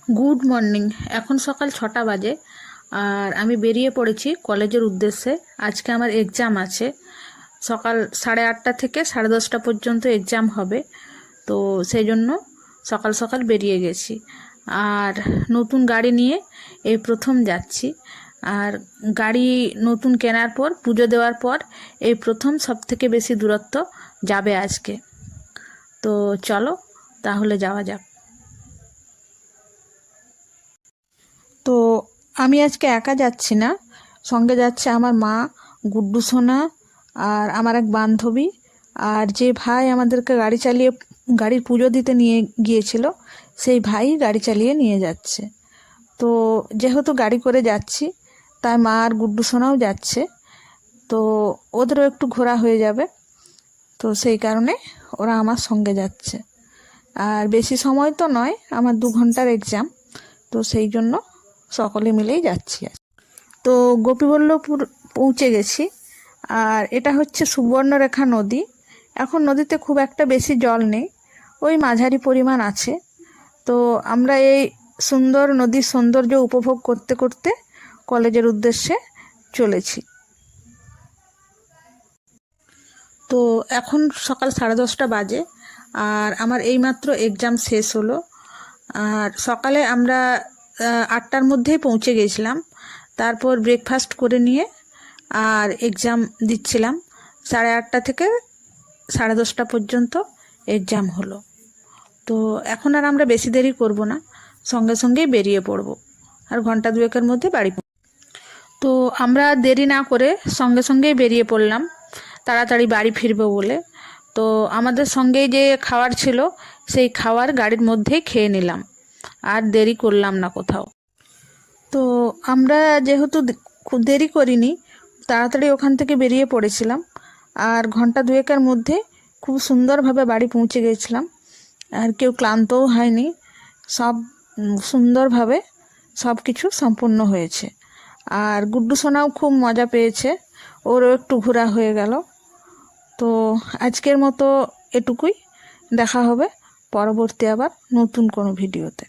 Good morning. এখন সকাল 6টা বাজে আর আমি বেরিয়ে পড়েছি কলেজের উদ্দেশ্যে। আজকে আমার এক্সাম আছে, সকাল 8:30 থেকে 10:30 পর্যন্ত এক্সাম হবে। তো সেই জন্য সকাল সকাল বেরিয়ে গেছি। আর নতুন গাড়ি নিয়ে এই প্রথম যাচ্ছি। আর গাড়ি নতুন কেনার পর, পুজো দেওয়ার পর এই প্রথম সবথেকে বেশি দূরত্ব যাবে আজকে। তো চলো তাহলে যাওয়া যাক। তো আমি আজকে একা যাচ্ছি না, সঙ্গে যাচ্ছে আমার মা, গুড্ডু সোনা আর আমার এক বান্ধবী, আর যে ভাই আমাদেরকে গাড়ির পুজো দিতে নিয়ে গিয়েছিল সেই ভাই গাড়ি চালিয়ে নিয়ে যাচ্ছে। তো যেহেতু গাড়ি করে যাচ্ছি তাই মা আর গুড্ডু সোনাও যাচ্ছে, তো ওদেরও একটু ঘোরা হয়ে যাবে। তো সেই কারণে ওরা আমার সঙ্গে যাচ্ছে। আর বেশি সময় তো নয়, আমার 2 ঘন্টার এক্সাম, তো সেই জন্য সকলে মিলেই যাচ্ছি। তো গোপীবল্লভপুর পৌঁছে গেছি। আর এটা হচ্ছে সুবর্ণরেখা নদী। এখন নদীতে খুব একটা বেশি জল নেই, ওই মাঝারি পরিমাণ আছে। তো আমরা এই সুন্দর নদীর সৌন্দর্য উপভোগ করতে করতে কলেজের উদ্দেশ্যে চলেছি। তো এখন সকাল 10:30 বাজে আর আমার এইমাত্র এক্সাম শেষ হলো। আর সকালে আমরা 8টার মধ্যেই পৌঁছে গেছিলাম। তারপর ব্রেকফাস্ট করে নিয়ে আর এক্সাম দিচ্ছিলাম। 8:30 থেকে 10:30 পর্যন্ত এক্সাম হলো। তো এখন আর আমরা বেশি দেরি করব না, সঙ্গে সঙ্গেই বেরিয়ে পড়ব, আর ঘন্টা দুয়েকের মধ্যে বাড়ি। তো আমরা দেরি না করে সঙ্গে সঙ্গেই বেরিয়ে পড়লাম, তাড়াতাড়ি বাড়ি ফিরবো বলে। তো আমাদের সঙ্গেই যে খাবার ছিল সেই খাবার গাড়ির মধ্যেই খেয়ে নিলাম, আর দেরি করলাম না কোথাও। তো আমরা যেহেতু খুব দেরি করিনি, তাড়াতাড়ি ওখান থেকে বেরিয়ে পড়েছিলাম, আর ঘন্টা দুয়েকের মধ্যে খুব সুন্দরভাবে বাড়ি পৌঁছে গেছিলাম। আর কেউ ক্লান্তও হয়নি, সব সুন্দরভাবে সব কিছু সম্পূর্ণ হয়েছে। আর গুড্ডু সোনাও খুব মজা পেয়েছে, ওরও একটু ঘোরা হয়ে গেল। তো আজকের মতো এটুকুই, দেখা হবে পরবর্তী আবার নতুন কোনো ভিডিওতে।